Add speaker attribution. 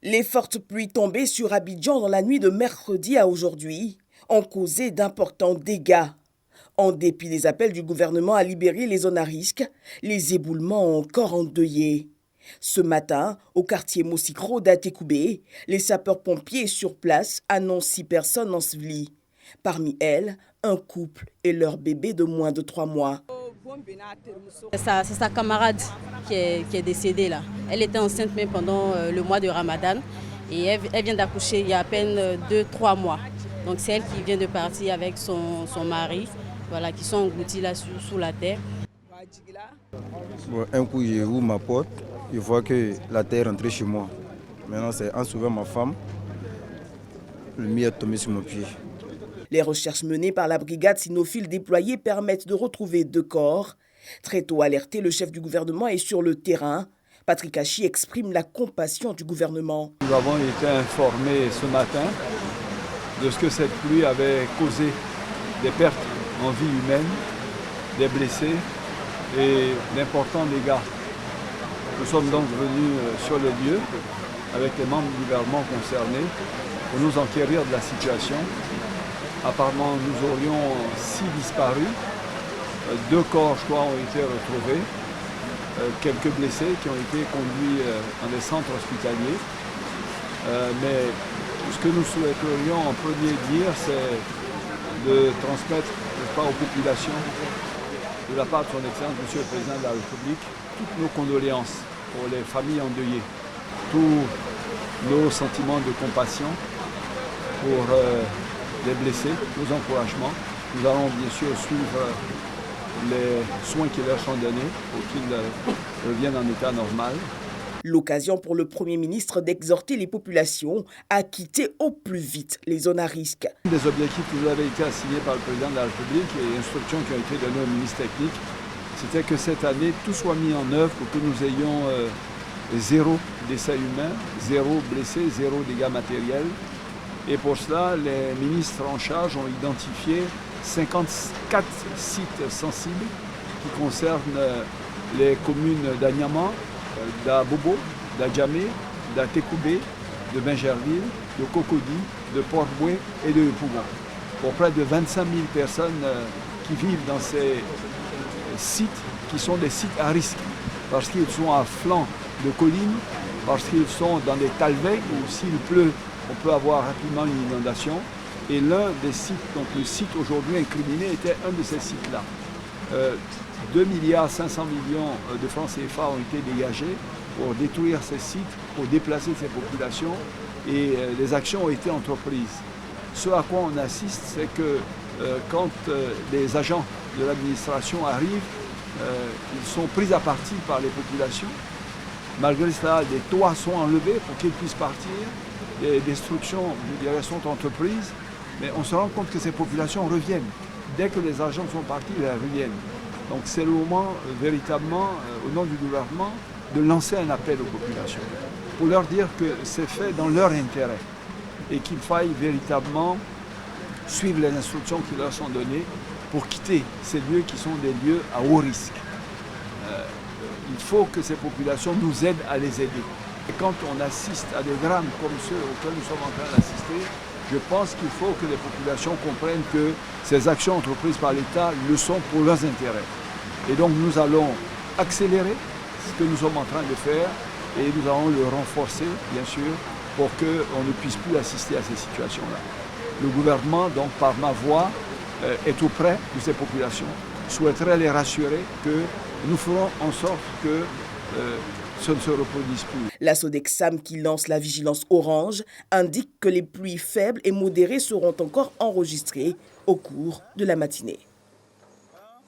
Speaker 1: Les fortes pluies tombées sur Abidjan dans la nuit de mercredi à aujourd'hui ont causé d'importants dégâts. En dépit des appels du gouvernement à libérer les zones à risque, les éboulements ont encore endeuillé. Ce matin, au quartier Mosikro d'Atekoubé, les sapeurs-pompiers sur place annoncent 6 personnes ensevelies. Parmi elles, un couple et leur bébé de moins de 3 mois.
Speaker 2: C'est sa camarade qui est décédée là. Elle était enceinte même pendant le mois de Ramadan et elle vient d'accoucher il y a à peine 2-3 mois. Donc c'est elle qui vient de partir avec son mari, voilà, qui sont engloutis là sous la terre.
Speaker 3: Bon, un coup j'ai ouvert ma porte, je vois que la terre est rentrée chez moi. Maintenant c'est en sauvant ma femme, le mien est tombé sur mon pied.
Speaker 1: Les recherches menées par la brigade cynophile déployée permettent de retrouver 2 corps. Très tôt alerté, le chef du gouvernement est sur le terrain. Patrick Hachi exprime la compassion du gouvernement.
Speaker 4: Nous avons été informés ce matin de ce que cette pluie avait causé des pertes en vie humaine, des blessés et d'importants dégâts. Nous sommes donc venus sur le lieu avec les membres du gouvernement concernés pour nous enquérir de la situation. Apparemment, nous aurions 6 disparus. 2 corps, je crois, ont été retrouvés. Quelques blessés qui ont été conduits dans des centres hospitaliers. Mais ce que nous souhaiterions en premier dire, c'est de transmettre aux populations, de la part de son Excellence, Monsieur le Président de la République, toutes nos condoléances pour les familles endeuillées, tous nos sentiments de compassion pour les blessés, nos encouragements. Nous allons bien sûr suivre les soins qui leur sont donnés pour qu'ils reviennent en état normal.
Speaker 1: L'occasion pour le Premier ministre d'exhorter les populations à quitter au plus vite les zones à risque.
Speaker 4: Un des objectifs qui nous avait été assigné par le Président de la République et instructions qui ont été données au ministre technique, c'était que cette année, tout soit mis en œuvre pour que nous ayons 0 décès humain, 0 blessés, 0 dégâts matériels. Et pour cela, les ministres en charge ont identifié 54 sites sensibles qui concernent les communes d'Anyama, d'Abobo, d'Adjamé, d'Atekoubé, de Bingerville, de Cocody, de Port-Boué et de Pougon. Pour près de 25 000 personnes qui vivent dans ces sites qui sont des sites à risque parce qu'ils sont à flanc de collines, parce qu'ils sont dans des talvegs où s'il pleut, on peut avoir rapidement une inondation. Et l'un des sites, donc le site aujourd'hui incriminé, était un de ces sites-là. 2,5 milliards de francs CFA ont été dégagés pour détruire ces sites, pour déplacer ces populations et les actions ont été entreprises. Ce à quoi on assiste, c'est que quand les agents de l'administration arrivent, ils sont pris à partie par les populations. Malgré cela, les toits sont enlevés pour qu'ils puissent partir. Les destructions, je dirais, sont entreprises, mais on se rend compte que ces populations reviennent. Dès que les agents sont partis, ils reviennent. Donc c'est le moment, véritablement, au nom du gouvernement, de lancer un appel aux populations, pour leur dire que c'est fait dans leur intérêt et qu'il faille véritablement suivre les instructions qui leur sont données pour quitter ces lieux qui sont des lieux à haut risque. Il faut que ces populations nous aident à les aider. Et quand on assiste à des drames comme ceux auxquels nous sommes en train d'assister, je pense qu'il faut que les populations comprennent que ces actions entreprises par l'État le sont pour leurs intérêts. Et donc nous allons accélérer ce que nous sommes en train de faire et nous allons le renforcer, bien sûr, pour qu'on ne puisse plus assister à ces situations-là. Le gouvernement, donc par ma voix, est auprès de ces populations, souhaiterait les rassurer que nous ferons en sorte que ce ne se reproduise plus.
Speaker 1: La Sodexam, qui lance la vigilance orange, indique que les pluies faibles et modérées seront encore enregistrées au cours de la matinée.